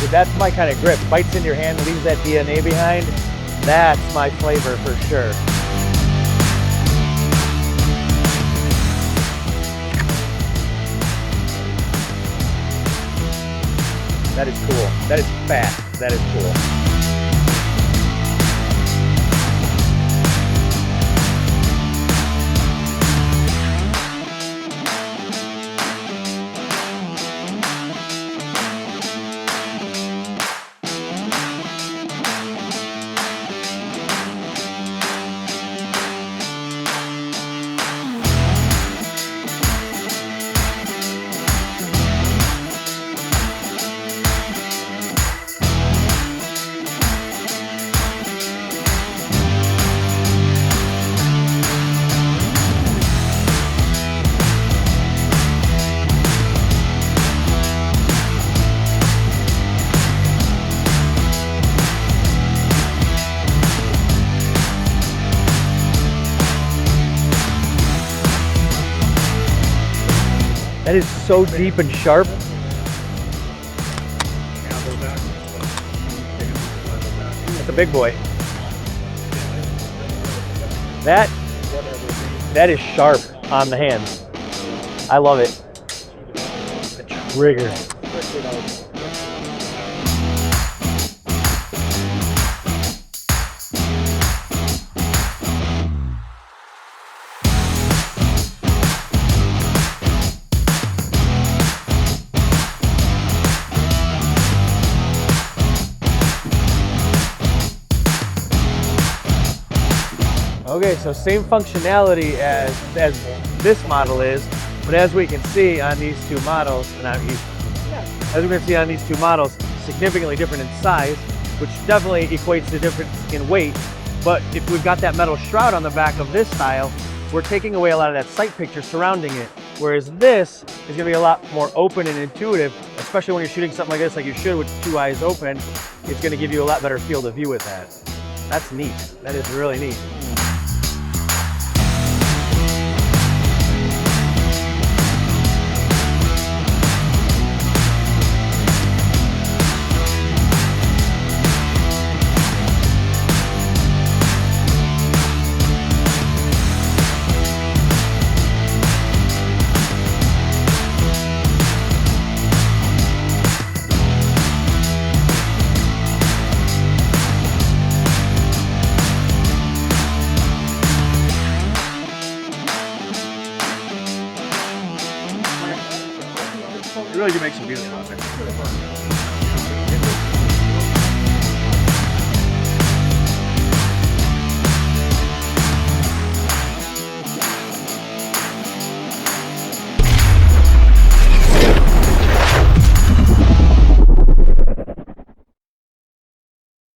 that's my kind of grip. Bites in your hand, leaves that DNA behind. That's my flavor for sure. That is cool. That is fast. That is cool. That is so deep and sharp. That's a big boy. That is sharp on the hand. I love it. The trigger. Okay, so same functionality as this model is, but as we can see on these two models, significantly different in size, which definitely equates to difference in weight. But if we've got that metal shroud on the back of this style, we're taking away a lot of that sight picture surrounding it. Whereas this is gonna be a lot more open and intuitive, especially when you're shooting something like this, like you should with two eyes open. It's gonna give you a lot better field of view with that. That's neat. That is really neat. You really do make some beautiful effects.